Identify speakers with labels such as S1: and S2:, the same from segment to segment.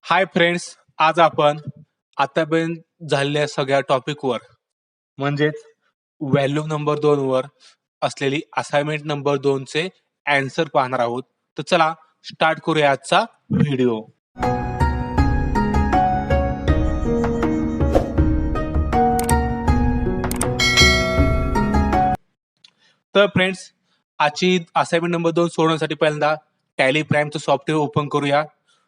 S1: Hi friends, आज आपण आतापर्यंत झालेल्या सगळ्या टॉपिकवर म्हणजेच व्हॅल्यू नंबर 2 वर असलेली असाइनमेंट नंबर 2 चे आन्सर पाहणार आहोत. तर चला स्टार्ट करूया आजचा व्हिडिओ. तर फ्रेंड्स, आजची असाइनमेंट नंबर 2 सोडवण्यासाठी पहिल्यांदा टॅली प्राइमचं सॉफ्टवेअर ओपन करूया.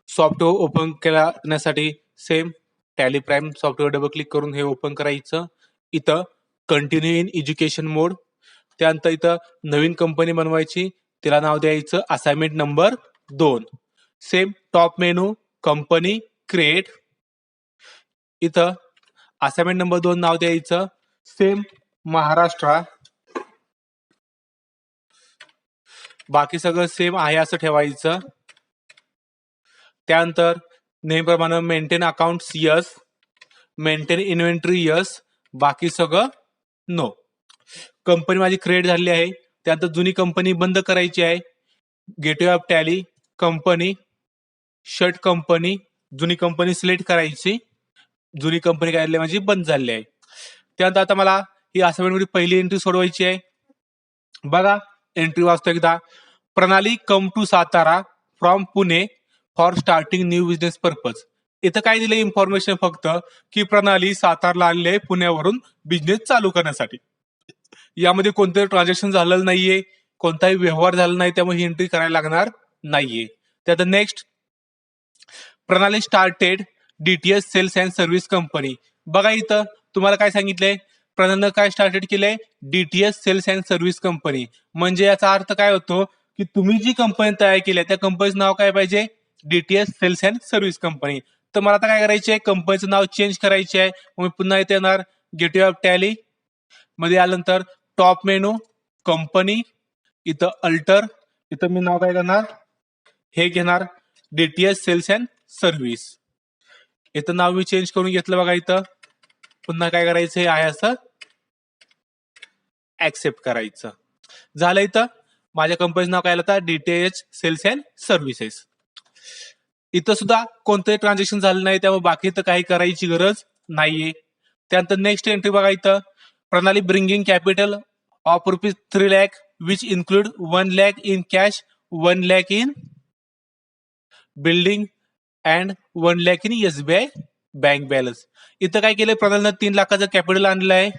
S1: सॉफ्टवेअर ओपन करण्यासाठी same tally prime software double click करून हे ओपन करायचं. इथं कंटिन्यू इन एज्युकेशन मोड, त्यानंतर इथं नवीन कंपनी बनवायची, तिला नाव द्यायचं assignment number 2. Same top menu company create, इथं असाइनमेंट नंबर 2 नाव द्यायचं सेम महाराष्ट्र. बाकी सगळं सेम आहे असं ठेवायचं. त्यानंतर नेहमीप्रमाणे maintain accounts yes, maintain inventory yes, बाकी सगळं नो. कंपनी माझी क्रिएट झाली आहे, त्यानंतर जुनी कंपनी बंद करायची आहे. Gateway of tally company shut company, जुनी कंपनी सिलेक्ट करायची. जुनी कंपनी काय झाली माझी बंद झाली आहे. त्यानंतर आता मला ही असाइनमेंटमध्ये पहिली एंट्री सोडवायची आहे. बघा एंट्री वाचतो एकदा. Pranali come to Satara from Pune for starting new business purpose. इथं काय दिलं इन्फॉर्मेशन फक्त की प्रणाली सातारला आलेली आहे पुण्यावरून बिझनेस चालू करण्यासाठी. यामध्ये कोणतंही ट्रान्झॅक्शन झालेलं नाहीये, कोणताही व्यवहार झाला नाही, त्यामुळे ही एंट्री करायला लागणार नाहीये. त्यात next Pranali started DTS sales and service company. बघा इथं तुम्हाला काय सांगितलंय, प्रणालीनं काय स्टार्टेड केलंय DTS sales and service company. म्हणजे याचा अर्थ काय होतो की तुम्ही जी कंपनी तयार केली त्या कंपनीचं नाव काय पाहिजे DTS sales and service company. तर मला आता काय करायचे आहे, कंपनीचं नाव चेंज करायचे आहे. मग पुन्हा इथे येणार गेटवे ऑफ टॅली मध्ये आल्यानंतर टॉप मेनू कंपनी, इथं अल्टर, इथं मी नाव काय करणार हे घेणार डीटीएस सेल्स अँड सर्व्हिस. इथं नाव मी चेंज करून घेतलं. बघा इथं पुन्हा काय करायचं आहे असं ऍक्सेप्ट करायचं. झालं. इथं माझ्या कंपनीचं नाव काय आलं डीटीएच सेल्स अँड सर्व्हिसेस. इथं सुद्धा कोणतंही ट्रान्झॅक्शन झालं नाही, त्यामुळे बाकी तर काही करायची गरज नाहीये. त्यानंतर नेक्स्ट एंट्री बघा इथं प्रणाली bringing capital of rupees 3 lakh which include 1 lakh in cash, 1 lakh in building and 1 lakh in SBI bank balance. इथं काय केलंय प्रणालीनं 3 लाखाचं कॅपिटल आणलं आहे.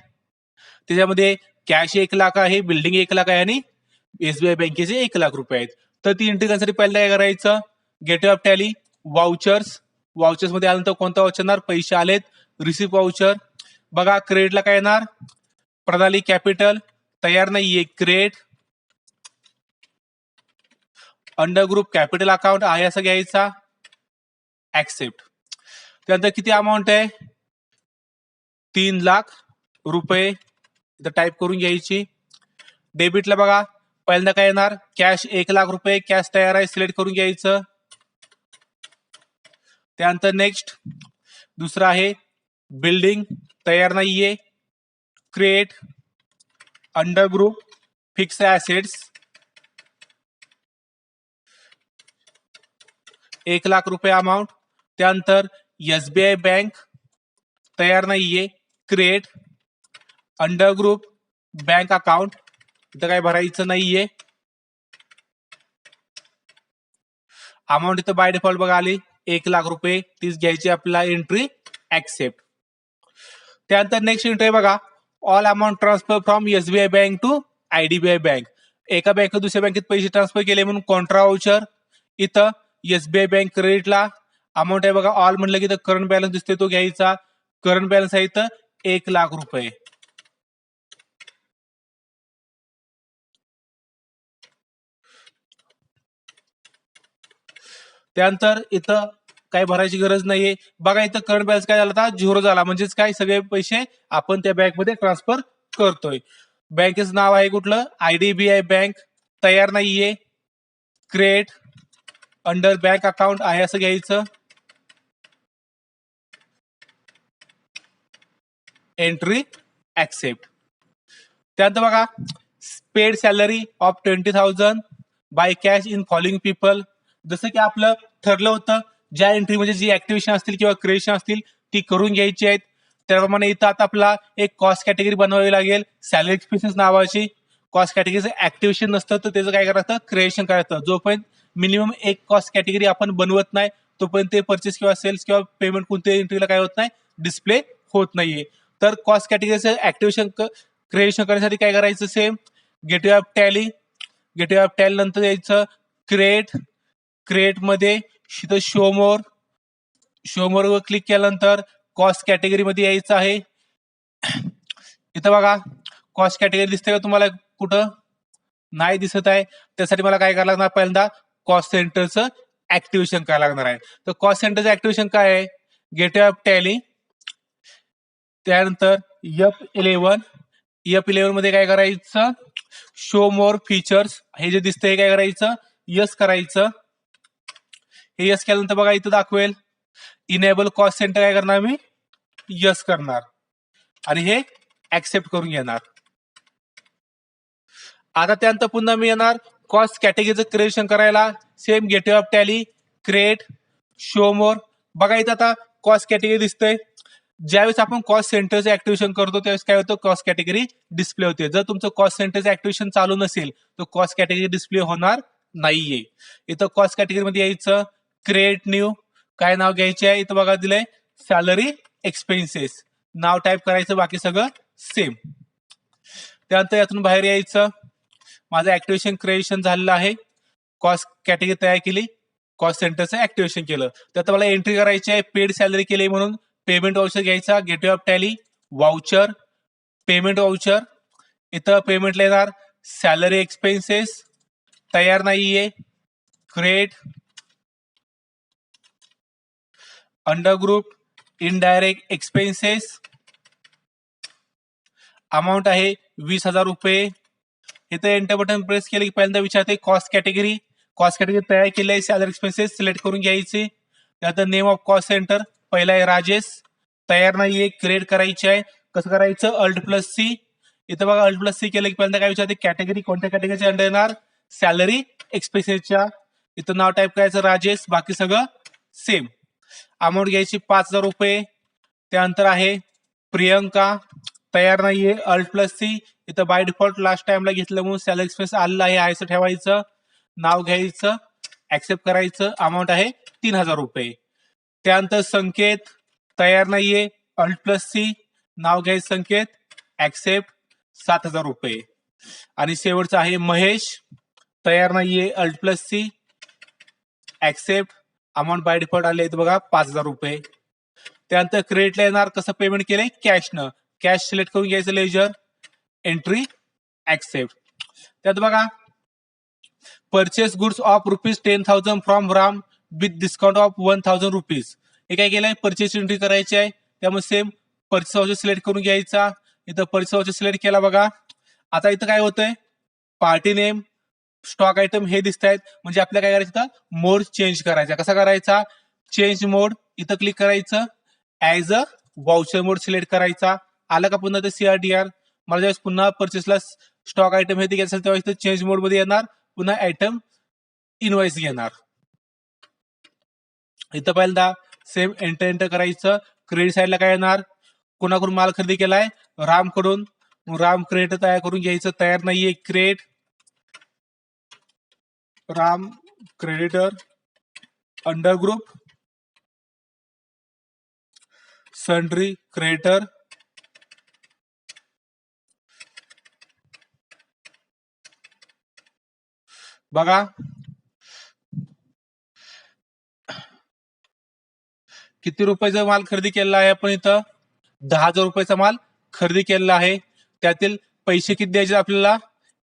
S1: त्याच्यामध्ये कॅश 1 लाख आहे, बिल्डिंग 1 लाख आहे आणि एसबीआय बँकेचे 1 लाख रुपये आहेत. तर ती एंट्री करण्यासाठी पहिल्यांदा काय करायचं gateway of Tally vouchers. Vouchers मध्ये आल्यानंतर कोणता वाउचर येणार पैसे आलेत रिसिप्ट वाउचर. बघा क्रेडिटला काय येणार प्रणाली कॅपिटल तयार नाहीये credit. Under group capital account आहे असं घ्यायचा ऍक्सेप्ट. त्यानंतर किती अमाऊंट आहे 3 लाख रुपये इथं टाईप करून घ्यायची. डेबिटला बघा पहिल्यांदा काय येणार कॅश 1 लाख रुपये, कॅश तयार आहे सिलेक्ट करून घ्यायचं. त्यानंतर नेक्स्ट दुसरं आहे बिल्डिंग तयार नाहीये create. Under group fix assets 1 lakh रुपये अमाऊंट. त्यानंतर एसबीआय बँक तयार नाहीये create. Under group bank account इथं काय भरायचं नाहीये. अमाऊंट इथं बाय डिफॉल्ट बघा आली 1 लाख रुपये, तीच घ्यायची आपल्याला एंट्री ऍक्सेप्ट. त्यानंतर नेक्स्ट एंट्री बघा all amount transfer from SBI bank to IDBI bank. एका बँकेत दुसऱ्या बँकेत पैसे ट्रान्सफर केले म्हणून कॉन्ट्रा वाउचर. इथं एसबीआय बँक क्रेडिटला अमाऊंट आहे बघा ऑल म्हणलं की इथं करंट बॅलन्स दिसतोय तो घ्यायचा. करंट बॅलन्स आहे इथं 1 लाख रुपये. त्यानंतर इथं काय भरायची गरज नाहीये. बघा इथं करंट बॅलन्स काय झाला होता 0 झाला, म्हणजेच काय सगळे पैसे आपण त्या बँकमध्ये ट्रान्सफर करतोय. बँकेचं नाव आहे कुठलं आयडीबीआय बँक तयार नाहीये क्रिएट. अंडर बँक अकाउंट आहे असं घ्यायचं एंट्री ऍक्सेप्ट. त्यानंतर बघा paid salary of 20,000 by cash in following people. जसं की आपलं ठरलं होतं ज्या एंट्री म्हणजे जी ऍक्टिव्हेशन असतील किंवा क्रिएशन असतील ती करून घ्यायची आहेत. त्याप्रमाणे इथं आता आपला एक कॉस्ट कॅटेगरी बनवावी लागेल सॅलरी एक्सपेन्सेस नावाची. कॉस्ट कॅटेगरीचं ऍक्टिव्हेशन नसतं तर त्याचं काय करायचं क्रिएशन करायचं. जोपर्यंत मिनिमम एक कॉस्ट कॅटेगरी आपण बनवत नाही तोपर्यंत ते परचेस किंवा सेल्स किंवा पेमेंट कोणत्याही एंट्रीला काय होत नाही डिस्प्ले होत नाहीये. तर कॉस्ट कॅटेगरीचं ऍक्टिव्हेशन क्रिएशन करण्यासाठी काय करायचं same gateway of tally. Gateway of tally नंतर यायचं क्रिएट मध्ये इथं शो मोर वर क्लिक केल्यानंतर कॉस्ट कॅटेगरी मध्ये यायचं आहे. इथं बघा कॉस्ट कॅटेगरी दिसते का तुम्हाला कुठं नाही दिसत आहे. त्यासाठी मला काय करायला लागणार पहिल्यांदा कॉस्ट सेंटरचं ऍक्टिव्हेशन करायला लागणार आहे. तर कॉस्ट सेंटरचं ऍक्टिव्हेशन काय आहे गेटवे ऑफ टॅली त्यानंतर F11 मध्ये काय करायचं शो मोर फीचर्स हे जे दिसतंय हे काय करायचं यस करायचं. हे यस केल्यानंतर बघा इथं दाखवेल इनेबल कॉस्ट सेंटर काय करणार मी यस करणार आणि हे ऍक्सेप्ट करून घेणार. आता त्यानंतर पुन्हा मी येणार कॉस्ट कॅटेगरीचं क्रिएशन करायला same gateway of tally create show मोर. बघा इथं आता कॉस्ट कॅटेगरी दिसतंय. ज्यावेळेस आपण कॉस्ट सेंटरचं ऍक्टिव्हेशन करतो त्यावेळेस काय होतं कॉस्ट कॅटेगरी डिस्प्ले होते. जर तुमचं कॉस्ट सेंटरचं ऍक्टिव्हेशन चालू नसेल तर कॉस्ट कॅटेगरी डिस्प्ले होणार नाहीये. इथं कॉस्ट कॅटेगरीमध्ये यायचं क्रिएट न्यू काय नाव घ्यायचे आहे इथं बघा दिलंय सॅलरी एक्सपेन्सेस नाव टाईप करायचं बाकी सगळं सेम. त्यानंतर यातून बाहेर यायचं माझं ऍक्टिव्हेशन क्रिएशन झालेलं आहे. कॉस्ट कॅटेगरी तयार केली कॉस्ट सेंटरचं ऍक्टिव्हेशन केलं. तर मला एंट्री करायची आहे पेड सॅलरी केली म्हणून पेमेंट वाउचर घ्यायचा gateway of Tally voucher payment voucher इथं पेमेंटला येणार सॅलरी एक्सपेन्सेस तयार नाहीये create under group indirect expenses amount आहे 20,000 रुपये. इथं एंटर बटन प्रेस केले की पहिल्यांदा विचारते कॉस्ट कॅटेगरी तयार केली आहे सॅलरी एक्सपेन्सेस सिलेक्ट करून घ्यायचे. त्यानंतर नेम ऑफ कॉस्ट सेंटर पहिला आहे राजेश तयार नाहीये क्रिएट करायची आहे. कसं करायचं Alt+C इथं बघा Alt+C केलं की पहिल्यांदा काय विचारते कॅटेगरी कोणत्या कॅटेगरीच्या अंडर येणार सॅलरी एक्सपेन्सेसच्या. इथं नाव टाईप करायचं राजेश बाकी सगळं सेम. अमाऊंट घ्यायची 5,000 रुपये. त्यानंतर आहे प्रियंका तयार नाहीये Alt+C इथं बाय डिफॉल्ट लास्ट टाइमला घेतलं म्हणून सॅलरी एक्सपेन्स आलेलं आहे असं ठेवायचं. नाव घ्यायचं ऍक्सेप्ट करायचं अमाऊंट आहे 3,000 रुपये. त्यानंतर संकेत तयार नाहीये Alt+C नाव घ्यायचं संकेत ऍक्सेप्ट 7,000 रुपये. आणि शेवटचं आहे महेश तयार नाहीये Alt+C accept amount by default आले बघा 5,000 रुपये. त्यानंतर क्रेडिटला येणार कसं पेमेंट केलंय कॅशनं कॅश सिलेक्ट करून घ्यायचं लेजर एंट्री ऍक्सेप्ट. त्यात बघा purchase goods of ₹10,000 from Ram with discount of ₹1,000 हे काय केलंय परचेस एंट्री करायची आहे. त्यामुळे सेम परचेस वाउचर सिलेक्ट करून घ्यायचा. इथं परचेस वाउचर सिलेक्ट केला बघा. आता इथं काय होतंय पार्टी नेम स्टॉक आयटम हे दिसत आहेत म्हणजे आपल्याला काय करायचं मोड चेंज करायचा. कसा करायचा चेंज मोड इथं क्लिक करायचं as a voucher mode select करायचा. आलं का पुन्हा ते CRDR मला ज्यावेळेस पुन्हा परचेसला स्टॉक आयटम हे घ्यायचं असेल तेव्हा इथं चेंज मोड मध्ये येणार पुन्हा आयटम इनवॉइस घेणार. इथं पहिल्यांदा सेम एंटर करायचं. क्रेडिट साईडला काय येणार कोणाकडून माल खरेदी केलाय रामकडून राम क्रेडिट तयार करून घ्यायचं तयार नाहीये credit Ram creditor under group sundry creditor बघा किती रुपयाचा माल खरेदी केलेला आहे आपण इथं 10,000 रुपयाचा माल खरेदी केलेला आहे. त्यातील पैसे किती द्यायचे आपल्याला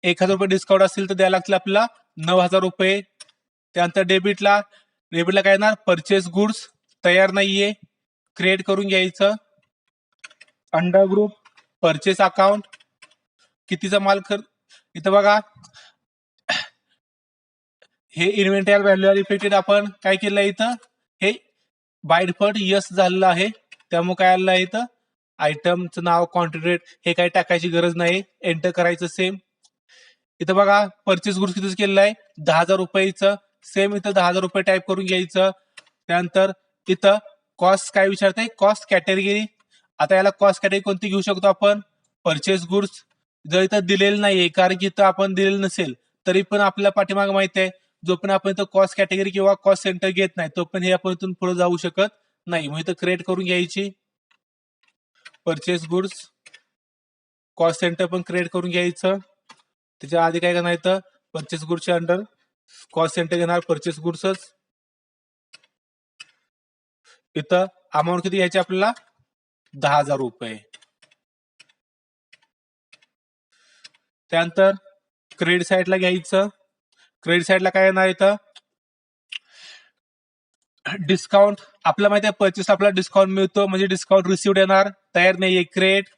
S1: 1,000 रुपये डिस्काउंट असेल तर द्यायला लागतील आपल्याला 9,000 रुपये. त्यानंतर डेबिटला काय येणार परचेस गुड्स तयार नाहीये क्रिएट करून घ्यायचं अंडर ग्रुप परचेस अकाउंट कितीचा माल इथं बघा हे इन्व्हेंटरी व्हॅल्यू रिफ्लेक्टेड आपण काय केलं इथं हे बाय डिफॉल्ट यस झालेलं आहे. त्यामुळे काय आलेलं आहे इथं आयटमचं नाव क्वांटिटी रेट हे काही टाकायची गरज नाही एंटर करायचं सेम. इथं बघा परचेस गुड्स कितीच केलेलं आहे 10,000 रुपयाचं सेम इथं 10,000 रुपये टाईप करून घ्यायचं. त्यानंतर इथं कॉस्ट काय विचारते, कॉस्ट कॅटेगरी. आता याला कॉस्ट कॅटेगरी कोणती घेऊ शकतो आपण, परचेस गुड्स. जर इथं दिलेलं नाहीये, कारण की इथं आपण दिलेलं नसेल तरी पण आपल्याला पाठीमागे माहिती आहे, जो पण आपण इथं कॉस्ट कॅटेगरी किंवा कॉस्ट सेंटर घेत नाही तो पण हे आपण इथून पुढे जाऊ शकत नाही. मग इथं क्रिएट करून घ्यायची परचेस गुड्स, कॉस्ट सेंटर पण क्रिएट करून घ्यायचं. त्याच्या आधी काय करणार, इथं परचेस गुड्सच्या अंडर कॉस्ट सेंटर घेणार, परचेस गुड्सच. इथं अमाऊंट किती घ्यायची आपल्याला, 10,000 रुपये. त्यानंतर क्रेडिट साईडला घ्यायचं. क्रेडिट साईडला काय येणार, इथं डिस्काउंट. आपल्याला माहिती आहे परचेस आपल्याला डिस्काउंट मिळतो, म्हणजे डिस्काउंट रिसिव्ह येणार. तयार नाहीये, क्रेडिट.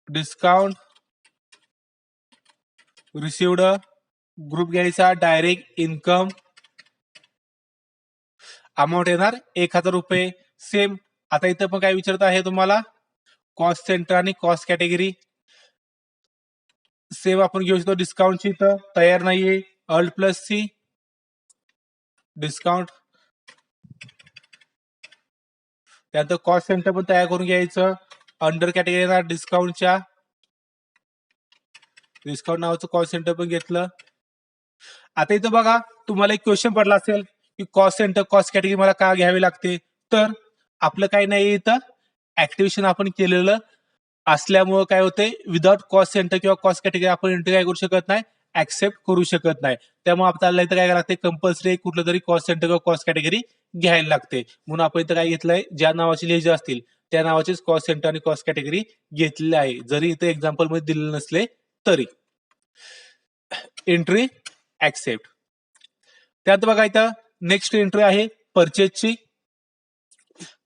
S1: Discount received. ग्रुप घ्यायचा, डायरेक्ट इन्कम. अमाऊंट येणार 1,000 रुपये. सेम आता इथं पण काय विचारत आहे तुम्हाला, कॉस्ट सेंटर आणि कॉस्ट कॅटेगरी. सेम आपण घेऊ शकतो डिस्काउंटची. इथं तयार नाहीये, अल्ट प्लस सी, डिस्काउंट. त्यानंतर कॉस्ट सेंटर पण तयार करून घ्यायचं. अंडर कॅटेगरी येणार डिस्काउंटच्या, डिस्काउंट नावाचं कॉस्ट सेंटर पण घेतलं. आता इथं बघा तुम्हाला एक क्वेश्चन पडला असेल की कॉस्ट सेंटर कॉस्ट कॅटेगरी मला का घ्यावी लागते. तर आपलं काही नाही, इथं ऍक्टिव्हेशन आपण केलेलं असल्यामुळं काय होते, विदाउट कॉस्ट सेंटर किंवा कॉस्ट कॅटेगरी आपण एंट्री काय करू शकत नाही, ऍक्सेप्ट करू शकत नाही. त्यामुळे आपल्याला इथं काय लागते, कंपल्सरी कुठलं तरी कॉस्ट सेंटर किंवा कॉस्ट कॅटेगरी घ्यायला लागते. म्हणून आपण इथं काय घेतलंय, ज्या नावाची लिहायचे असतील त्या नावाचीच कॉस्ट सेंटर आणि कॉस्ट कॅटेगरी घेतलेली आहे, जरी इथं एक्झाम्पल मध्ये दिलेलं नसले तरी. Entry accept. त्यात बघा इथं नेक्स्ट एंट्री आहे परचेसची.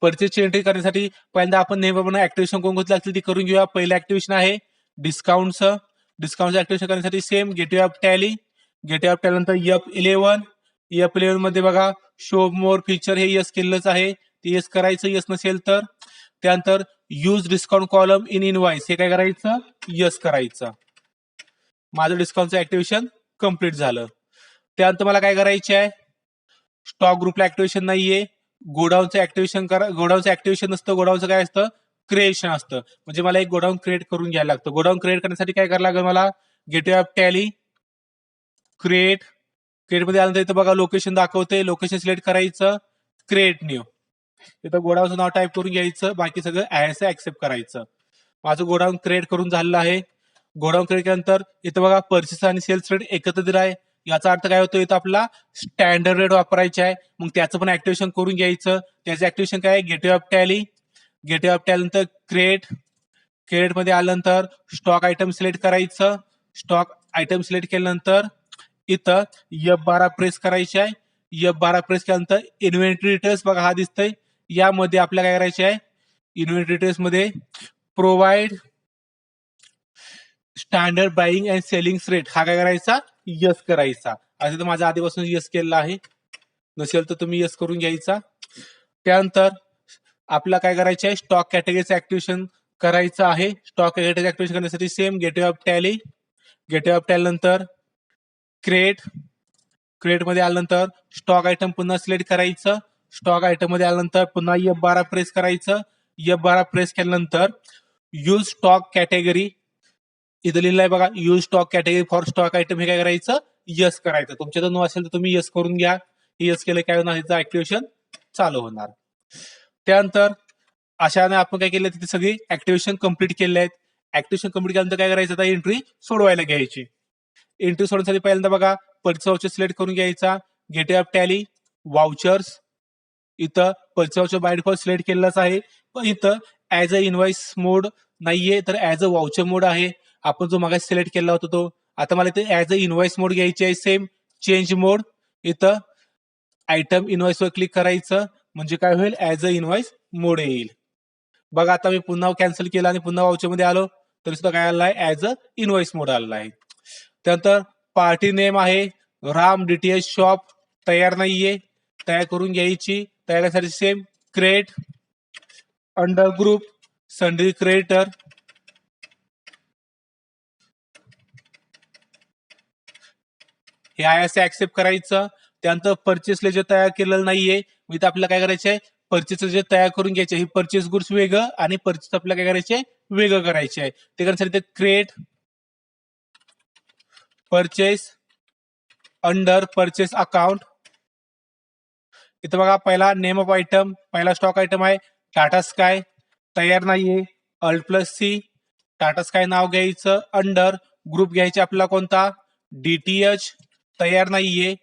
S1: परचेसची एंट्री करण्यासाठी पहिल्यांदा आपण नेहमीप्रमाणे ऍक्टिव्हेशन कोणकोणती असतील ती करून घेऊया. पहिलं ऍक्टिव्हेशन आहे डिस्काउंटचं. डिस्काउंटचं ऍक्टिव्हेशन करण्यासाठी same gateway of tally. Gateway of tally नंतर F11. F11 मध्ये बघा शो मोर फीचर हे यस केलेलंच आहे, ते यस करायचं. यस नसेल तर त्यानंतर use discount column in invoice हे काय करायचं, यस करायचं. माझं डिस्काउंटचं ऍक्टिव्हेशन कम्प्लीट झालं. त्यानंतर मला काय करायचे आहे, स्टॉक ग्रुपला ऍक्टिव्हेशन नाहीये, गोडाऊनचं ऍक्टिव्हेशन करा. गोडाऊनचं ऍक्टिव्हेशन नसतं, गोडाऊनचं काय असतं, क्रिएशन असतं. म्हणजे मला एक गोडाऊन क्रिएट करून घ्यायला लागतं. गोडाऊन क्रिएट करण्यासाठी काय करायला लागेल मला, gateway of tally, create. Create मध्ये आल्यानंतर इथं बघा लोकेशन दाखवते, लोकेशन सिलेक्ट करायचं, क्रिएट न्यू. इथं गोडाऊनचं नाव टाईप करून घ्यायचं, बाकी सगळं ऍज ऍक्सेप्ट करायचं. माझं गोडाऊन क्रिएट करून झालेलं आहे. गोडाऊन क्रिएट केल्यानंतर इथं बघा परचेस आणि सेल्स रेट एकत्र दिला आहे. याचा अर्थ काय होतो, इथं आपला स्टँडर्ड रेट वापरायचा आहे. मग त्याचं पण ऍक्टिव्हेशन करून घ्यायचं. त्याचं ऍक्टिव्हेशन काय, gateway of tally. Gateway of tally नंतर क्रिएट. क्रिएट मध्ये आल्यानंतर स्टॉक आयटम सिलेक्ट करायचं. स्टॉक आयटम सिलेक्ट केल्यानंतर इथं F12 प्रेस करायचे आहे. F12 प्रेस केल्यानंतर इन्व्हेंटरी डिटेल्स बघा हा दिसतंय, यामध्ये आपल्याला काय करायचे आहे, इन्व्हेंटरी डिटेल्स मध्ये provide standard buying and selling rate हा काय करायचा, यस करायचा. असं तर माझ्या आधीपासून यस केलेला आहे, नसेल तर तुम्ही यस करून घ्यायचा. त्यानंतर आपल्याला काय करायचं आहे, स्टॉक कॅटेगरीचं ऍक्टिव्हेशन करायचं आहे. स्टॉक कॅटेगरी ऍक्टिव्हेशन करण्यासाठी same gateway of tally. Gateway of tally नंतर क्रिएट. क्रिएट मध्ये आल्यानंतर स्टॉक आयटम पुन्हा सिलेक्ट करायचं. स्टॉक आयटम मध्ये आल्यानंतर पुन्हा F12 प्रेस करायचं. F12 प्रेस केल्यानंतर यूज स्टॉक कॅटेगरी इथं लिहिलंय बघा, use stock category for stock item हे काय करायचं, यस करायचं. तुमच्या नो असेल तर तुम्ही यस करून घ्या. यस केलं काय होणार, ह्याचं ऍक्टिव्हेशन चालू होणार. त्यानंतर अशाने आपण काय केलं, तिथे सगळी ऍक्टिव्हेशन कम्प्लीट केले आहेत. ऍक्टिव्हेशन कम्प्लीट केल्यानंतर काय करायचं, आता एंट्री सोडवायला घ्यायची. एंट्री सोडण्यासाठी पहिल्यांदा बघा परचेस वाउचर सिलेक्ट करून घ्यायचा. Gateway of Tally, vouchers. इथं purchase voucher by default select केलेलाच आहे, पण इथं ऍज अ इनवाइस मोड नाहीये, तर ऍज अ वाउचर मोड आहे. आपण जो मागे सिलेक्ट केला होता तो. आता मला इथे ऍज अ इनवाइस मोड घ्यायची आहे. सेम चेंज मोड. इथं आयटम इनवाइस वर क्लिक करायचं, म्हणजे काय होईल, ऍज अ इनवाइस मोड येईल. बघा आता मी पुन्हा कॅन्सल केला आणि पुन्हा वाउचर मध्ये आलो तरी सुद्धा काय आलेला आहे, ऍज अ इनवाइस मोड आलेला आहे. त्यानंतर पार्टी नेम आहे राम डीटीएच शॉप, तयार नाहीये, तयार करून घ्यायची. तयार करण्यासाठी same create, under group sundry creator, हे आहे असं ऍक्सेप्ट करायचं. त्यानंतर परचेस लेजर तयार केलेलं नाहीये, मी तर आपल्याला काय करायचंय, परचेस लेजर तयार करून घ्यायचे. हे परचेस गुड्स वेगळं आणि परचेस आपल्याला काय करायचे, वेगळं करायचे आहे. ते करण्यासाठी create purchase under purchase account. इथं बघा पहिला नेम ऑफ आयटम, पहिला स्टॉक आयटम आहे टाटा स्काय, तयार नाहीये. Alt+C टाटा स्काय नाव घ्यायचं. अंडर ग्रुप घ्यायचे आपला कोणता, DTH, तयार नाहीये.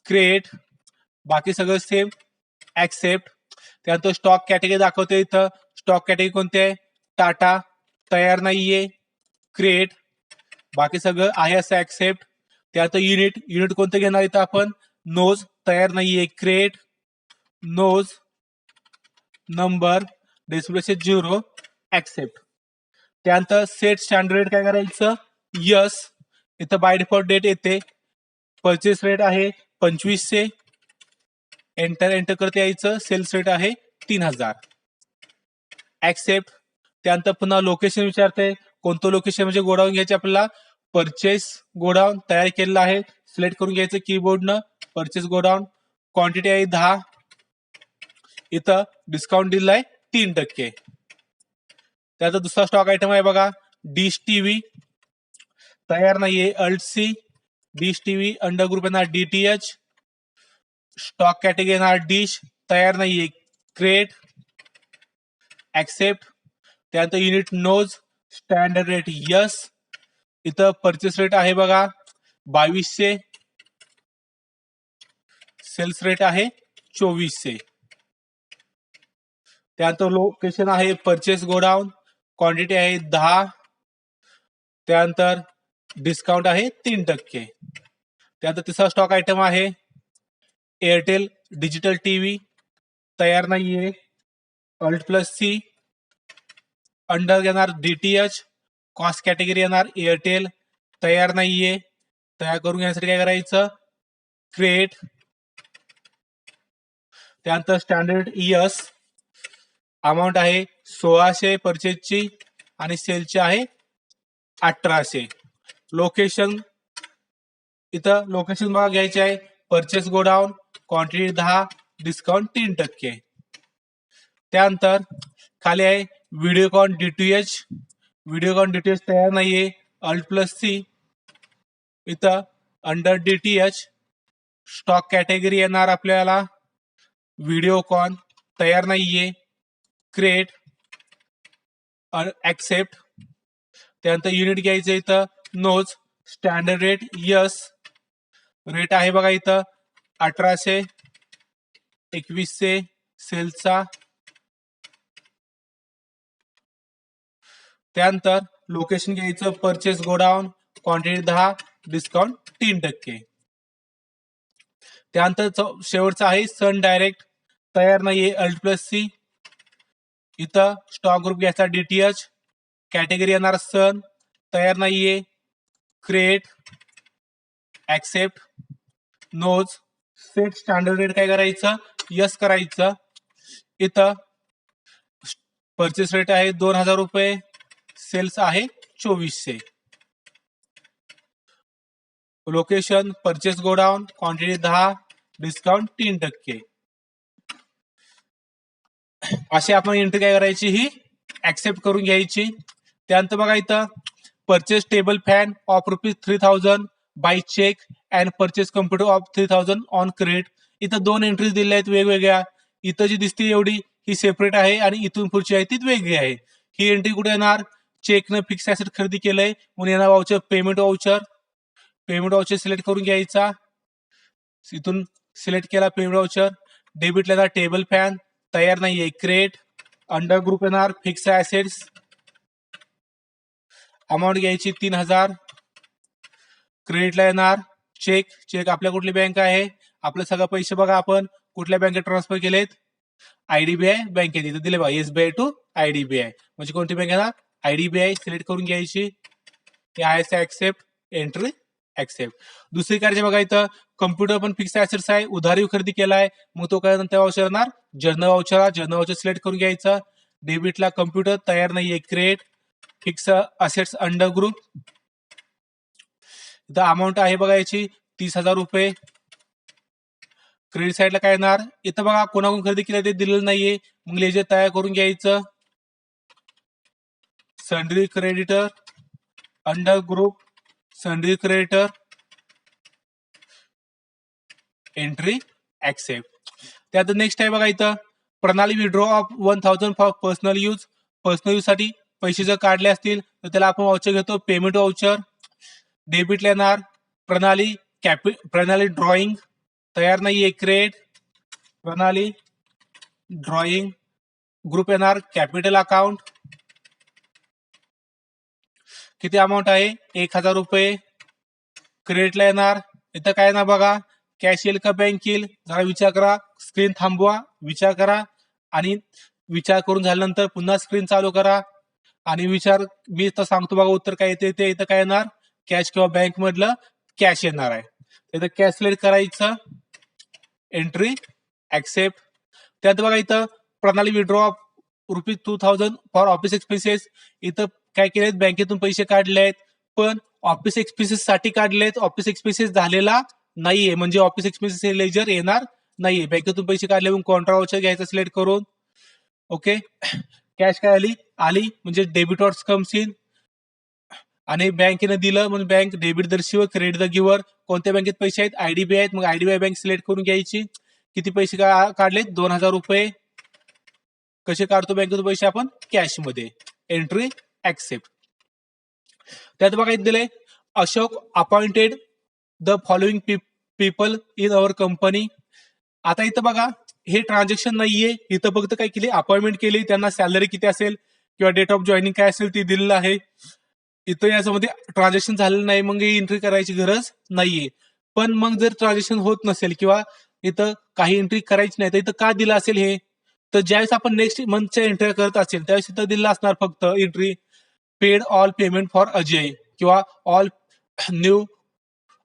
S1: क्रिएट, बाकी सगळं सेम. ऍक्सेप्ट. त्यानंतर स्टॉक कॅटेगरी दाखवते इथं. स्टॉक कॅटेगरी कोणते आहे, टाटा, तयार नाहीये. क्रिएट, बाकी सगळं आहे असं ऍक्सेप्ट. त्यानंतर युनिट कोणतं घेणार इथं आपण, नोज, तयार नाहीये. Create nos number display 0, accept. त्यानंतर सेट स्टँडर्ड काय करायचं, यस. इथं बाय डिफॉल्ट डेट येते. परचेस रेट आहे 2500, एंटर करते यायचं. सेल्स रेट आहे 3000, ऍक्सेप्ट. त्यानंतर पुन्हा लोकेशन विचारते, कोणतं लोकेशन म्हणजे गोडाऊन घ्यायचे आपल्याला. परचेस गोडाऊन तयार केलेलं आहे, सिलेक्ट करून घ्यायचं कीबोर्डनं. परचेस गोडाऊन, क्वांटिटी आहे 10. इथं डिस्काउंट दिलाय 3%. त्याचा दुसरा स्टॉक आयटम आहे बघा, डिश टीव्ही, तयार नाहीये. Alt+C, dish TV under group येणार DTH, स्टॉक कॅटेगरी येणार डिश, तयार नाहीये. Create, accept. त्यानंतर unit nos, standard rate yes. इथं परचेस रेट आहे बघा 2200, सेल्स रेट आहे 2400. त्यानंतर लोकेशन आहे परचेस गोडाऊन, क्वांटिटी आहे 10. त्यानंतर डिस्काउंट आहे 3%. त्यानंतर तिसरा स्टॉक आयटम आहे एअरटेल डिजिटल टीव्ही, तयार नाहीये. Alt+C, अंडर येणार DTH, कॉस्ट कॅटेगरी येणार एअरटेल, तयार नाहीये. तयार करून घेण्यासाठी काय करायचं, क्रिएट. त्यानंतर स्टँडर्ड यस. अमाऊंट आहे 1600 परचेसची आणि सेलची आहे 1800. लोकेशन, इथं लोकेशन बघा घ्यायचे आहे परचेस गोडाऊन, क्वांटिटी 10, डिस्काउंट 3%. त्यानंतर खाली आहे व्हिडिओकॉन DTH, व्हिडिओकॉन DTH तयार नाहीये. Alt+C, इथं अंडर DTH, स्टॉक कॅटेगरी येणार आपल्याला व्हिडिओकॉन, तयार नाहीये. Create, accept. त्यानंतर युनिट घ्यायचं इथं nos, standard rate yes. Rate आहे बघा इथं 1800, 2100 सेलचा. त्यानंतर लोकेशन घ्यायचं परचेस गोडाऊन, क्वांटिटी 10, डिस्काउंट 3%. त्यानंतर शेवटचा आहे सन डायरेक्ट, तयार नाहीये. Alt+C, इथं स्टॉक ग्रुप घ्यायचा DTH, कॅटेगरी येणार सन, तयार नाहीये. Create, accept. Nos, set standard rate काय करायचं, यस करायचं. इथं परचेस रेट आहे 2000 रुपये, सेल्स आहे 2400. Location purchase godown, quantity 10, discount 3%. अशी आपण एंट्री काय करायची, ही ऍक्सेप्ट करून घ्यायची. त्यानंतर बघा इथं purchase table fan of ₹3000 by cheque and purchase computer of 3000 on credit. इथं 2 एंट्रीज दिल्या आहेत वेगवेगळ्या. इथं जी दिसते एवढी ही सेपरेट आहे आणि इथून पुढची आहे ती वेगळी आहे. ही एंट्री कुठे येणार, चेकनं फिक्स ऍसेट खरेदी केलंय म्हणून येणार वाउचर, पेमेंट वाउचर सिलेक्ट करून घ्यायचा. इथून सिलेक्ट केला पेमेंट वाउचर. डेबिटला येणार टेबल फॅन, तयार नाहीये. क्रिएट, अंडर ग्रुप येणार फिक्स ऍसेट्स, अमाऊंट घ्यायची 3000. क्रेडिटला येणार चेक आपल्या कुठली बँक आहे, आपले सगळं पैसे बघा आपण कुठल्या बँकेत ट्रान्सफर केलेत, IDBI बँकेत. इथे दिले बघा SBI टू IDBI, म्हणजे कोणती बँक येणार, IDBI. सिलेक्ट करून घ्यायची. Accept, entry, accept. दुसरी करायची बघा इथं कम्प्युटर पण फिक्स ऍसेट्स आहे, उधारी खरेदी केलाय, मग तो काय नंतर वाउचर येणार जर्नल वाउचर सिलेक्ट करून घ्यायचा. डेबिटला कम्प्युटर, तयार नाहीये. Create, fix assets under group. इथं अमाऊंट आहे बघा याची 30,000 रुपये. क्रेडिट साईडला काय येणार, इथं बघा कोणाकडून खरेदी केलं ते दिलेलं नाहीये, मग लेजर तयार करून घ्यायचं. Sundry creditor under group sundry creditor entry accept. त्यात नेक्स्ट आहे बघा इथं प्रणाली withdraw of 1,000 for personal use. Personal use साठी पैसे जर काढले असतील तर त्याला आपण वाउचर घेतो, पेमेंट वाउचर. डेबिटला येणार प्रणाली ड्रॉइंग तयार नाहीये, क्रेडिट प्रणाली ड्रॉइंग. ग्रुप येणार कॅपिटल अकाउंट. किती अमाऊंट आहे, 1,000 रुपये. क्रेडिटला येणार इथं काय ना बघा, कॅश येईल का बँक येईल, जरा विचार करा. स्क्रीन थांबवा, विचार करा, आणि विचार करून झाल्यानंतर पुन्हा स्क्रीन चालू करा आणि विचार. मी तर सांगतो बघा उत्तर काय येते ते. इथं काय येणार, कॅश किंवा बँक मधलं कॅश येणार आहे. इथं कॅश सिलेक्ट करायचं, एंट्री ऍक्सेप्ट. त्यात बघा इथं प्रणाली withdraw of ₹2,000 for office expenses. इथं काय केलेत, बँकेतून पैसे काढले आहेत पण ऑफिस एक्सपेन्सेस साठी काढलेत. ऑफिस एक्सपेन्सेस झालेला नाहीये, म्हणजे ऑफिस एक्सपेन्सेस हे लेजर येणार नाहीये. बँकेतून पैसे काढले म्हणून कॉन्ट्रा वाउचर घ्यायचं सिलेक्ट करून. ओके, कॅश काय आली म्हणजे डेबिट ऑर्स कम्स इन, आणि बँकेने दिलं म्हणून bank debit the receiver credit the giver. कोणत्या बँकेत पैसे आहेत, आयडीबीआय आहेत, मग आयडीबीआय बँक सिलेक्ट करून घ्यायची. किती पैसे काढलेत, 2,000 रुपये. कसे काढतो बँकेतून पैसे आपण, कॅश मध्ये, एंट्री ऍक्सेप्ट. त्यात बघा इथे दिले Ashok appointed the following people in our company. आता इथं बघा हे ट्रान्झॅक्शन नाहीये, इथं फक्त काय केली, अपॉइंटमेंट केली, त्यांना सॅलरी किती असेल किंवा डेट ऑफ जॉईनिंग काय असेल ती दिलेलं आहे. इथं याच्यामध्ये ट्रान्झॅक्शन झालेलं नाही, मग एंट्री करायची गरज नाहीये. पण मग जर ट्रान्झॅक्शन होत नसेल किंवा इथं काही एंट्री करायची नाही तर इथं का दिलं असेल हे, तर ज्यावेळेस आपण नेक्स्ट मंथच्या एंट्री करत असेल त्यावेळेस इथं दिलं असणार फक्त entry paid all payment for Ajay किंवा all new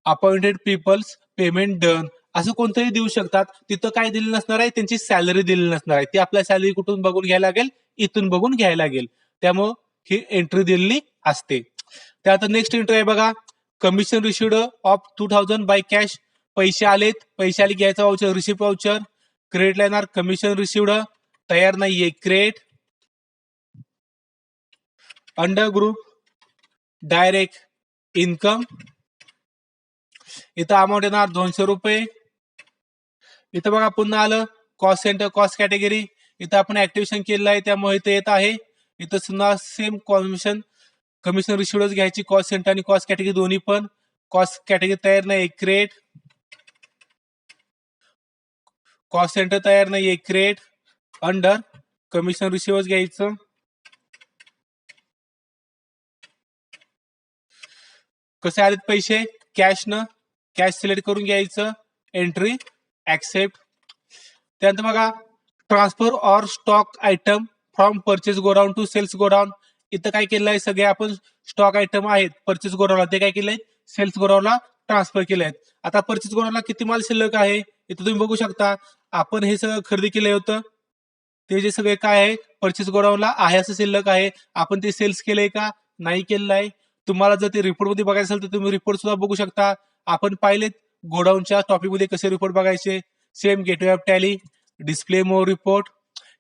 S1: appointed peoples payment done, असं कोणतंही देऊ शकतात. तिथं काय दिलं नसणार आहे, त्यांची सॅलरी दिली नसणार आहे. ती आपल्या सॅलरी कुठून बघून घ्यायला लागेल, इथून बघून घ्यायला लागेल. त्यामुळं ही एंट्री दिलेली असते. त्यात नेक्स्ट एंट्री आहे बघा, commission received of 2,000 by cash. पैसे आले घ्यायचा वाउचर, रिसिप्ट वाउचर. क्रेडिटला येणार कमिशन रिसिव्ड तयार नाहीये, credit. Under group direct income. इथं अमाऊंट येणार 200 रुपये. इथं बघा पुन्हा आलं कॉस्ट सेंटर, कॉस्ट कॅटेगरी. इथं आपण ऍक्टिव्हेशन केलेलं आहे त्यामुळे इथं येत आहे. इथं सुद्धा सेम कमिशन रिसिव्हच घ्यायची, कॉस्ट सेंटर आणि कॉस्ट कॅटेगरी दोन्ही पण. कॉस्ट कॅटेगरी तयार नाही, क्रेडिट. कॉस्ट सेंटर तयार नाहीये, क्रेडिट. अंडर कमिशन रिसिव्हच घ्यायचं. कसे आलेत पैसे, कॅश न, कॅश सिलेक्ट करून घ्यायचं, एंट्री ऍक्सेप्ट. त्यानंतर बघा transfer or stock item from purchase godown to sales godown. इथं काय केलं आहे, सगळे आपण स्टॉक आयटम आहेत परचेस गोडाऊनला ते काय केलंय, सेल्स गोडाऊनला ट्रान्सफर केले आहेत. आता परचेस गोडाऊनला किती माल शिल्लक आहे, इथं तुम्ही बघू शकता. आपण हे सगळं खरेदी केलं होतं ते जे सगळे काय आहे परचेस गोडाऊनला आहे असं शिल्लक आहे. आपण ते सेल्स केलंय का, नाही केलेलं आहे. तुम्हाला जर ते रिपोर्ट मध्ये बघायचं असेल तर तुम्ही रिपोर्ट सुद्धा बघू शकता. आपण पाहिलेत गोडाऊनच्या टॉपिक मध्ये कसे रिपोर्ट बघायचे. Same gateway of tally, display more report,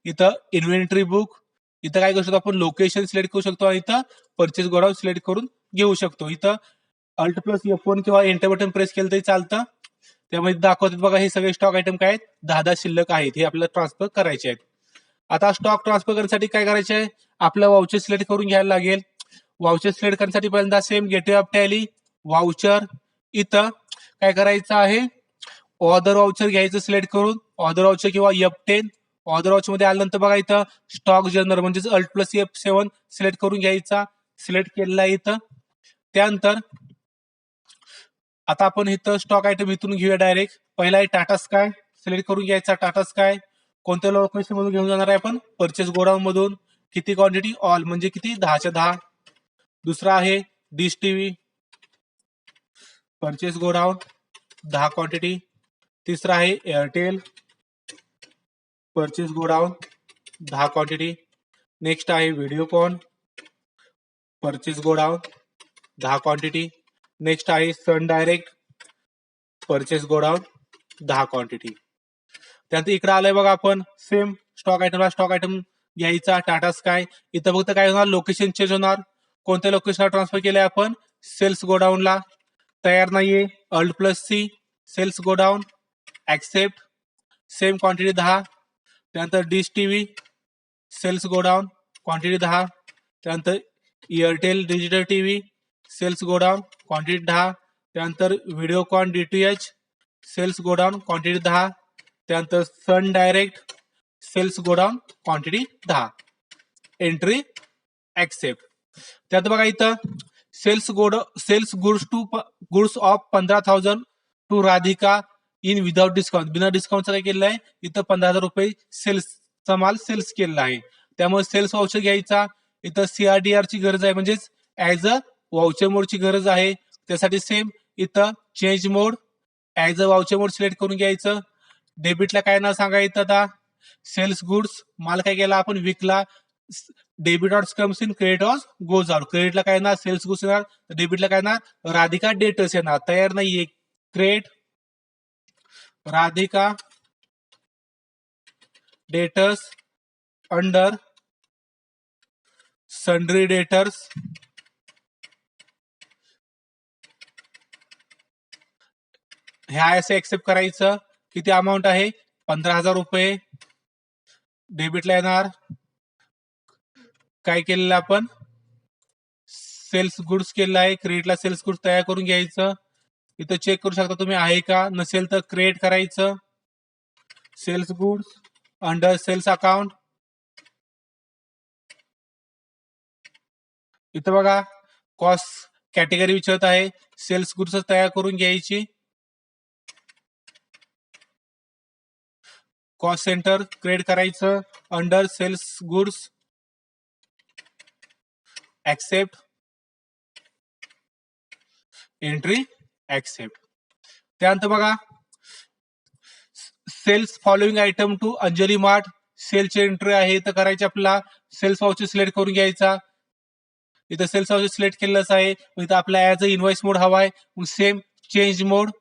S1: इथं इन्व्हेंटरी बुक. इथं काय करू शकतो आपण, लोकेशन सिलेक्ट करू शकतो आणि इथं परचेस गोडाऊन सिलेक्ट करून घेऊ शकतो. इथं अल्ट प्लस F1 किंवा एंटर बटन प्रेस केलं तरी चालतं. त्यामध्ये दाखवतात बघा हे सगळे स्टॉक आयटम काय आहेत, 10 शिल्लक आहेत, हे आपल्याला ट्रान्सफर करायचे आहेत. आता स्टॉक ट्रान्सफर करण्यासाठी काय करायचे आहे, आपलं वाउचर सिलेक्ट करून घ्यायला लागेल. वाउचर सिलेक्ट करण्यासाठी पहिल्यांदा same gateway of Tally, voucher. इथं काय करायचं आहे, ऑर्डर वाउचर घ्यायचं सिलेक्ट करून, ऑर्डर वाउचर किंवा F10. ऑर्डर वाउचर मध्ये आल्यानंतर बघा इथं स्टॉक जर्नल म्हणजे अल्ट प्लस F7 सिलेक्ट करून घ्यायचा, सिलेक्ट केलेला आहे इथं. त्यानंतर आता आपण इथं स्टॉक आयटम इथून घेऊया डायरेक्ट. पहिला आहे टाटा स्काय, सिलेक्ट करून घ्यायचा टाटा स्काय. कोणत्या लोकेशन मधून घेऊन जाणार आहे आपण, परचेस गोडाऊन मधून. किती क्वांटिटी, ऑल म्हणजे किती, 10च्या 10. दुसरा आहे dish TV, purchase godown 10 quantity. तिसरा आहे Airtel, purchase godown 10 quantity. Next आहे Videocon, purchase godown 10 quantity. Next आहे Sun Direct, purchase godown 10 quantity. त्यानंतर इकडे आलंय बघा आपण सेम स्टॉक आयटम घ्यायचा टाटा स्काय. इथं फक्त काय होणार लोकेशन चेंज होणार. कोणत्या लोकेशनला ट्रान्सफर केलंय आपण सेल्स गोडाऊनला. तयार नाहीये Alt+C sales godown accept. Same quantity 10. त्यानंतर dish TV sales godown quantity 10. त्यानंतर Airtel digital TV sales godown quantity 10. त्यानंतर Videocon DTH sales godown quantity 10. त्यानंतर Sun Direct sales godown quantity 10. Entry accept. त्यात बघा इथं sales goods of 15,000 to Radhika in without discount. बिना डिस्काउंटचं काय केलं आहे इथं 15,000 रुपये सेल्सचा माल सेल्स केलेला आहे. त्यामुळे सेल्स वाउचर घ्यायचा. इथं CRDR ची गरज आहे म्हणजेच ऍज अ वाउचर मोडची गरज आहे. त्यासाठी सेम इथं change mode as a voucher mode select करून घ्यायचं. डेबिटला काय ना सांगायचं आता सेल्स गुड्स माल काय केला आपण विकला. Debit ऑर्स comes in credit what's goes out. क्रेडिटला काय येणार सेल्स गुड्स येणार. डेबिटला काय येणार राधिका डेटर्स येणार. तयार नाहीये credit Radhika debtors under sundry debtors. ह्या असं एक्सेप्ट करायचं. किती अमाऊंट आहे 15,000 रुपये. डेबिटला येणार काय केलेलं आपण सेल्स गुड्स केलेलं आहे. क्रेडिटला सेल्स गुड्स तयार करून घ्यायचं. इथं चेक करू शकता तुम्ही आहे का. नसेल तर क्रिएट करायचं. Sales goods under sales account. इथं बघा कॉस्ट कॅटेगरी विचारत आहे. सेल्स गुड्स तयार करून घ्यायची. कॉस्ट सेंटर क्रिएट करायचं under sales goods accept. Entry accept. त्यानंतर बघा sales following item to Anjali mart सेलची एंट्री आहे तर करायची. आपला सेल्स वाउचर सिलेक्ट करून घ्यायचा. इथं सेल्स वाउचर सिलेक्ट केलेलंच आहे. इथं आपला ऍज अ इनवॉइस मोड हवाय. मग सेम चेंज मोड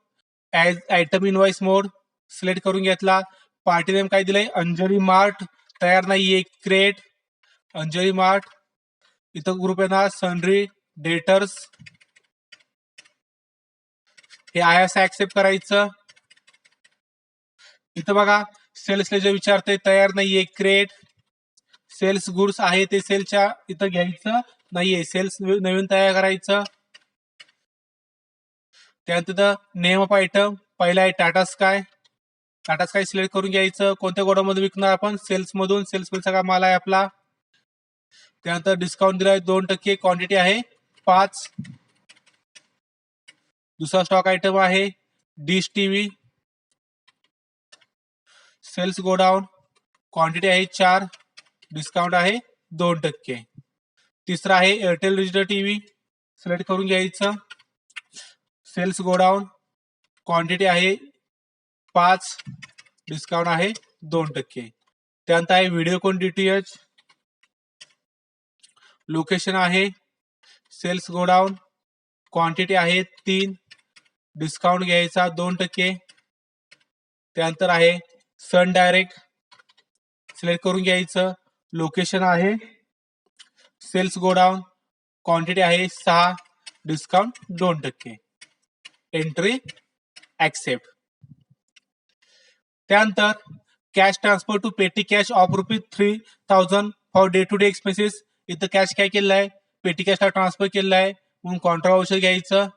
S1: ऍज आयटम इनवॉइस मोड सिलेक्ट करून घेतला. पार्टी नेम काय दिलंय अंजली मार्ट. तयार नाहीये क्रिएट अंजली मार्ट. इथं ग्रुप येणार सन्ड्री डेटर्स. हे आहे असं ऍक्सेप्ट करायचं. इथं बघा सेल्सला जे विचारते तयार नाहीये क्रिएट. सेल्स गुड्स आहे ते सेलच्या इथं घ्यायचं नाहीये. सेल्स नवीन तयार करायचं. त्यानंतर नेम ऑफ आयटम पहिला आहे Tata sky. Tata sky select करून घ्यायचं. कोणत्या गोडाऊनमध्ये विकणार आपण सेल्स मधून. सेल्स मध्ये सगळा माल आहे आपला. त्यानंतर डिस्काउंट दिलाय 2%. क्वांटिटी आहे 5. दुसरा स्टॉक आयटम आहे dish TV sales godown quantity आहे 4. डिस्काउंट आहे 2%. तिसरा आहे एअरटेल डिजिटल टीव्ही सिलेक्ट करून घ्यायचं. सेल्स गोडाऊन क्वांटिटी आहे 5. डिस्काउंट आहे 2%. त्यानंतर आहे व्हिडिओकॉन DTH लोकेशन आहे सेल्स गोडाऊन क्वांटिटी आहे 3. डिस्काउंट घ्यायचा 2%. त्यानंतर आहे सन डायरेक्ट सिलेक्ट करून घ्यायचं. लोकेशन आहे सेल्स गोडाऊन क्वांटिटी आहे 6. डिस्काउंट 2%. Entry accept. त्यानंतर cash transfer to petty cash of ₹3,000 for day to day expenses. इथं कॅश काय केलं आहे पेटी कॅशला ट्रान्सफर केलेला आहे. म्हणून कॉन्ट्रा वाउचर घ्यायचं.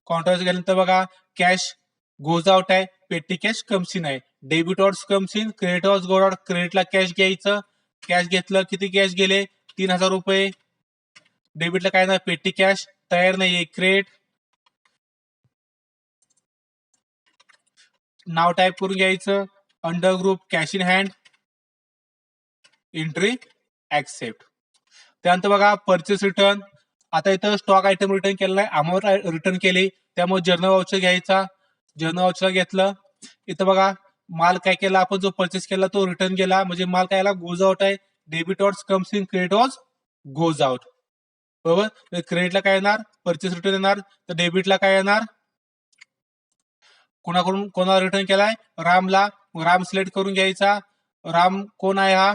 S1: कॉन्ट्रा वाउचर गेल्यानंतर बघा कॅश गोज आउट आहे पेटी कॅश कम्स इन आहे. Debit ऑर्स comes in credit ours goes out. क्रेडिटला कॅश घ्यायचं. कॅश घेतलं किती कॅश गेले 3,000 रुपये. डेबिटला काय ना पेटी कॅश तयार नाहीये क्रेडिट. नाव टाईप करून घ्यायचं under group cash in hand. Entry accept. त्यानंतर बघा परचेस रिटर्न. आता इथं स्टॉक आयटम रिटर्न केलेला आहे अमाऊंट रिटर्न केली त्यामुळे जर्नल वाउचर घ्यायचा. जर्नल वाउचर घेतलं. इथं बघा माल काय केला आपण जो परचेस केला तो रिटर्न गेला म्हणजे माल काय गोज आउट आहे. Debit ऑर्स comes in credit what's goes out. बरोबर क्रेडिटला काय येणार परचेस रिटर्न येणार तर डेबिटला काय येणार कोणाला रिटर्न केलाय? रामला. राम सिलेक्ट करून घ्यायचा. राम कोण आहे हा?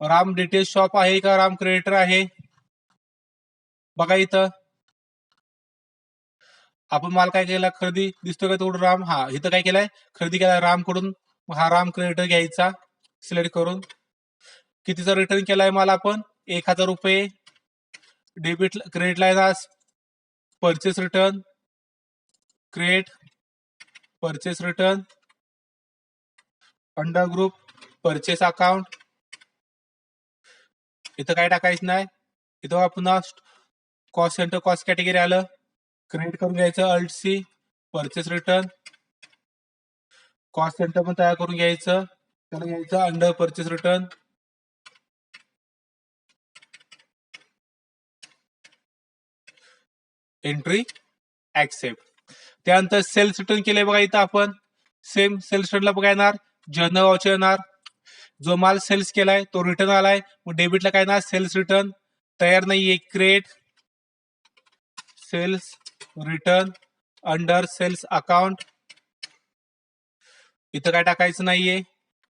S1: राम डिटेल शॉप आहे का राम क्रिएटर आहे? बघा इथं आपण माल काय केला? खरेदी दिसतोय का तेवढं राम? हा, इथं काय केलंय? खरेदी केलाय रामकडून. हा राम क्रिएटर घ्यायचा सिलेक्ट करून. कितीचा रिटर्न केलाय माल आपण? 1000 रुपये. डेबिट क्रेडिटला येणार purchase return, create purchase return, under group purchase account. इथं काय टाकायचं नाही. इथं पुन्हा कॉस्ट सेंटर कॉस्ट कॅटेगरी आलं. क्रिएट करून घ्यायचं alt C, purchase return. Cost centre पण तयार करून घ्यायचं. त्याला घ्यायचं under purchase return. Entry accept. त्यानंतर सेल्स रिटर्न केले बघा इथं आपण. सेम सेल्स रिटर्नला बघा येणार जर्नल वाउचर येणार. जो माल सेल्स केलाय तो रिटर्न आलाय. मग डेबिटला काय येणार? Sales return. तयार नाहीये. Create sales return under sales account. इथं काय टाकायचं नाहीये.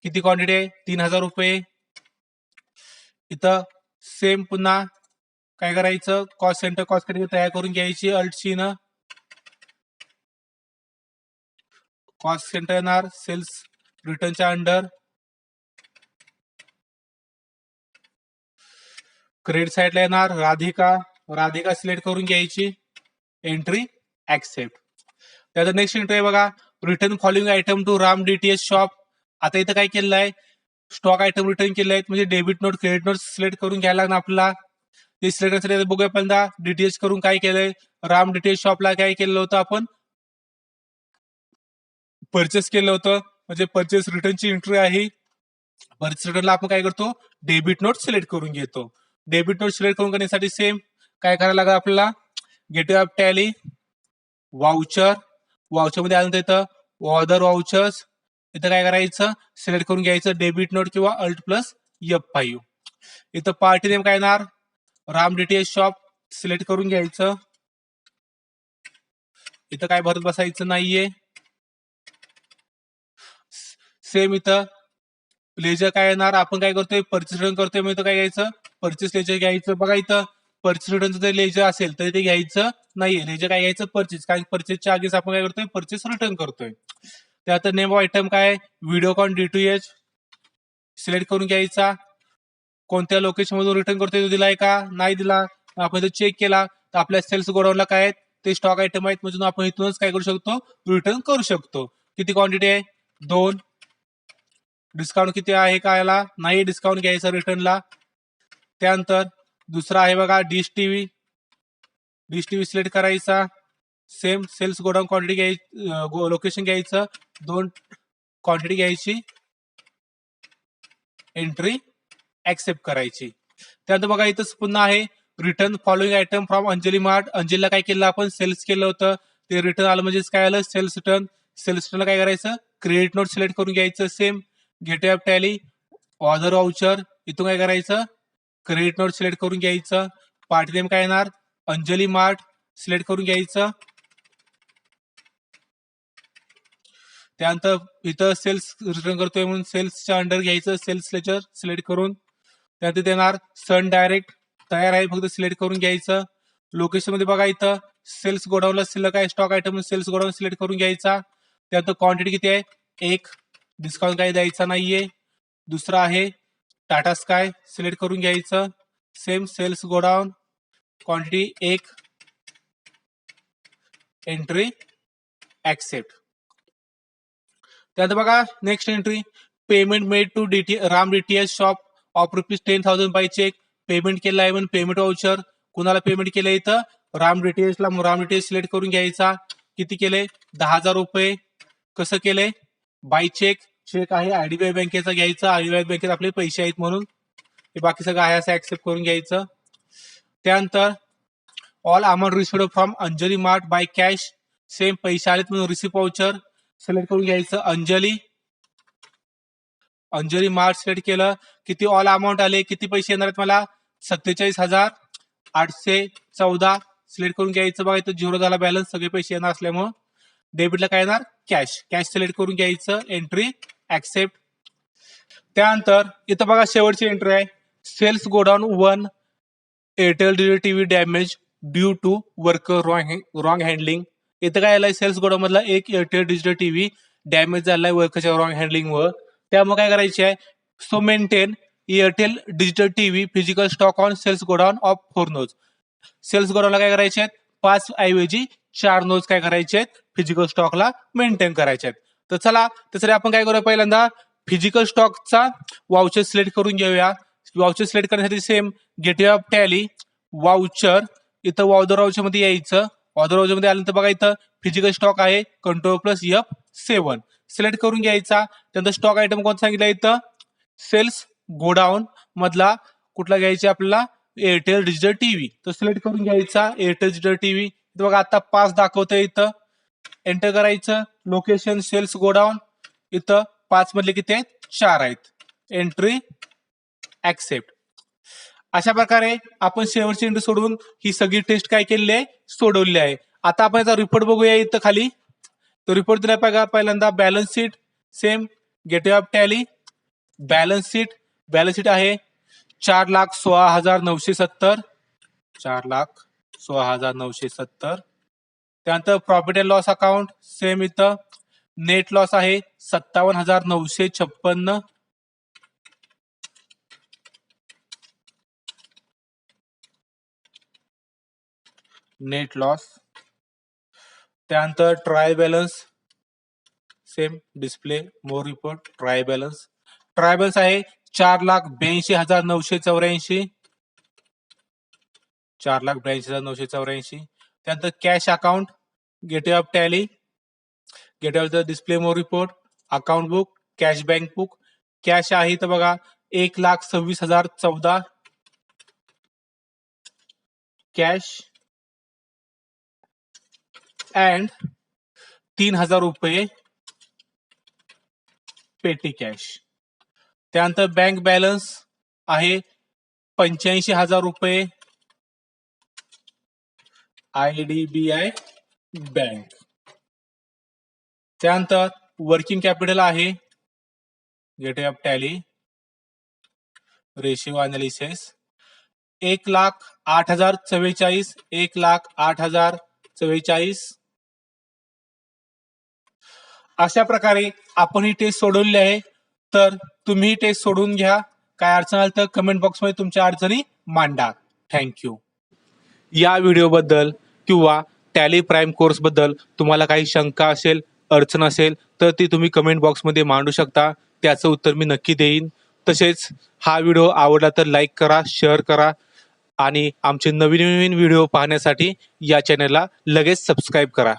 S1: किती क्वांटिटी आहे? 3000 रुपये. इथं सेम पुन्हा काय करायचं? कॉस्ट सेंटर कॉस्ट कॅटेगरी तयार करून घ्यायची अल्ट सी न. कॉस्ट सेंटर येणार सेल्स रिटर्नच्या अंडर. क्रेडिट साईडला येणार राधिका. राधिका सिलेक्ट करून घ्यायची. Entry accept. त्याचा नेक्स्ट एंट्री आहे बघा. Return following item to Ram DTH shop. आता इथं काय केलेलं आहे? स्टॉक आयटम रिटर्न केले आहेत. म्हणजे debit note credit note select करून घ्यायला लागणार आपल्याला. ते सिलेक्ट करण्यासाठी बघूया पहिल्यांदा डीटीएच करून काय केलंय. राम डीटीएच शॉपला काय केलं होतं आपण? परचेस केलं होतं. म्हणजे परचेस रिटर्नची एंट्री आहे. परचेस रिटर्नला आपण काय करतो? डेबिट नोट सिलेक्ट करून घेतो. डेबिट नोट सिलेक्ट करून करण्यासाठी सेम काय करायला लागेल आपल्याला? Gate of Tally voucher. Voucher मध्ये आलं इथं ऑर्डर वाउचर्स. इथं काय करायचं? सिलेक्ट करून घ्यायचं डेबिट नोट किंवा अल्ट प्लस F5. इथं पार्टी नेम काय येणार? राम डीटीएच शॉप सिलेक्ट करून घ्यायचं. इथं काय भरत बसायचं नाहीये. सेम इथं लेजर काय येणार? आपण काय करतोय? परचेस रिटर्न करतोय. मग इथं काय घ्यायचं? परचेस लेजर घ्यायचं. बघा इथं परचेस रिटर्नचं जर लेजर असेल तर ते घ्यायचं नाहीये. लेजर काय घ्यायचं? परचेस. कारण परचेसच्या आधीच आपण काय करतोय? परचेस रिटर्न करतोय. त्यात नेम ऑफ आयटम काय? व्हिडिओकॉन D2H सिलेक्ट करून घ्यायचा. कोणत्या लोकेशन मधून रिटर्न करतोय? तो दिलाय का? नाही दिला. आपण चेक केला तर आपल्या सेल्स गोडाऊनला काय आहेत? ते स्टॉक आयटम आहेत. म्हणजे आपण इथूनच काय करू शकतो? रिटर्न करू शकतो. किती क्वांटिटी आहे? 2. डिस्काउंट किती आहे का याला? नाही डिस्काउंट घ्यायचा रिटर्नला. त्यानंतर दुसरा आहे बघा dish TV. Dish TV select करायचा. सेम सेल्स गोडाऊन क्वांटिटी घ्यायची. लोकेशन घ्यायचं. 2 क्वांटिटी घ्यायची. एंट्री ऍक्सेप्ट करायची. त्यानंतर बघा इथं पुन्हा आहे return following item from Anjali mart. अंजलीला काय केलं आपण? सेल्स केलं होतं. ते रिटर्न आलं म्हणजेच काय आलं? Cells return. सेल्स रिटर्नला काय करायचं? क्रेडिट नोट सिलेक्ट करून घ्यायचं. Same gate of Tally order voucher. इथून काय करायचं? क्रेडिट नोट सिलेक्ट करून घ्यायचं. पार्टी नेम काय येणार? अंजली मार्ट सिलेक्ट करून घ्यायचं. त्यानंतर इथं सेल्स रिटर्न करतोय म्हणून सेल्सच्या अंडर घ्यायचं. सेल्स लेजर सिलेक्ट करून. त्यानंतर देणार सन डायरेक्ट तयार आहे फक्त सिलेक्ट करून घ्यायचं. लोकेशन मध्ये बघा इथं सेल्स गोडाऊनला शिल्लक आहे stock item sales godown select करून घ्यायचा. त्यानंतर क्वांटिटी किती आहे? 1. डिस्काउंट काही द्यायचा नाहीये. दुसरा आहे टाटा स्काय सिलेक्ट करून घ्यायचं. Same sales godown quantity 1. Entry accept. त्यानंतर बघा next entry payment made to Ram DTH shop of ₹10,000 by cheque. Payment केलं आहे म्हणून पेमेंट वाउचर. कुणाला पेमेंट केलं इथं? राम डीटीएचला. राम डीटीएच सिलेक्ट करून घ्यायचा. किती केले? 10,000 रुपये. कसं केलंय? By cheque. चेक आहे आयडीबीआय बँकेचा घ्यायचा. आयडीबीआय बँकेत आपले पैसे आहेत म्हणून हे बाकी सगळं आहे असं ऍक्सेप्ट करून घ्यायचं. त्यानंतर all amount received from Anjali mart by cash. Same पैसे आलेत म्हणून रिसिप्ट वाउचर सिलेक्ट करून घ्यायचं. अंजली मार्ट सिलेक्ट केलं. किती ऑल अमाऊंट आले? किती पैसे येणार आहेत मला? 47,814 सिलेक्ट करून घ्यायचं. बघा इथं 0 झाला बॅलन्स. सगळे पैसे येणार असल्यामुळं डेबिटला काय येणार? कॅश सिलेक्ट करून घ्यायचं, एंट्री ऍक्सेप्ट. त्यानंतर इथं बघा शेवटची एंट्री आहे, sales godown 1 Airtel digital TV damage due to worker wrong handling. इथं काय आलंय, सेल्स गोडाऊन मधला एक एअरटेल डिजिटल टीव्ही डॅमेज झालाय वर्करच्या रॉंग हँडलिंग वर. त्यामुळे काय करायचे आहे, so maintain Airtel digital TV physical stock on sales godown of 4 nos. Sales गोडाऊनला काय करायचे आहेत, 5 ऐवजी 4 नोज काय करायचे आहेत, फिजिकल स्टॉकला मेंटेन करायचे आहेत. तर चला त्यासाठी आपण काय करूया, पहिल्यांदा फिजिकल स्टॉकचा वाउचर सिलेक्ट करून घेऊया. वाउचर सिलेक्ट करण्यासाठी same gateway of Tally voucher, इथं वाउचर मध्ये यायचं. वाउचर मध्ये आल्यानंतर बघा इथं फिजिकल स्टॉक आहे, Ctrl+F7 सिलेक्ट करून घ्यायचा. त्यानंतर स्टॉक आयटम कोणता सांगितलं, इथं सेल्स गोडाऊन मधला कुठला घ्यायचा आपल्याला, एअरटेल डिजिटल टीव्ही. तो सिलेक्ट करून घ्यायचा, एअरटेल डिजिटल टीव्ही. बघा आता 5 दाखवतंय, इथं एंटर करायचं. लोकेशन सेल्स गोडाऊन, इथं 5 मधले किती आहेत, 4 आहेत. Entry accept. अशा प्रकारे आपण शेवटची एंट्री सोडून ही सगळी टेस्ट काय केलेली आहे, सोडवली आहे. आता आपण याचा रिपोर्ट बघूया. इथं खाली तो रिपोर्ट दिला पाहिजे. पहिल्यांदा balance sheet, same gateway of tally balance sheet आहे 4,16,970, 4,16,970. त्यानंतर profit and loss account same, इथं नेट लॉस आहे 57,956. Net loss. त्यानंतर ट्रायल बॅलन्स सेम डिस्प्ले मोर रिपोर्ट. ट्रायल बॅलन्स आहे 4,82,984, 4,82,984. त्यानंतर cash account gateway of tally, gateway of display more report, account book, cash bank book. Cash आहे तर बघा 1,26,014 cash and 3,000 रुपये पेटी कॅश. त्यानंतर बँक बॅलन्स आहे 85,000 रुपये IDBI बँक. त्यानंतर वर्किंग कॅपिटल आहे gateway of tally ratio analysis 1,08,044, 1,08,044. अशा प्रकारे आपण ही टेस्ट सोडवली आहे. तर तुम्ही ही टेस्ट सोडून घ्या. काय अडचण आली तर कमेंट बॉक्समध्ये तुमच्या अडचणी मांडा. थँक्यू. या व्हिडिओबद्दल किंवा टॅली प्राईम कोर्स बद्दल तुम्हाला काही शंका असेल, अडचण असेल तर ती तुम्ही कमेंट बॉक्समध्ये मांडू शकता. त्याचं उत्तर मी नक्की देईन. तसेच हा व्हिडिओ आवडला तर लाईक करा, शेअर करा आणि आमचे नवीन व्हिडिओ पाहण्यासाठी या चॅनलला लगेच सबस्क्राईब करा.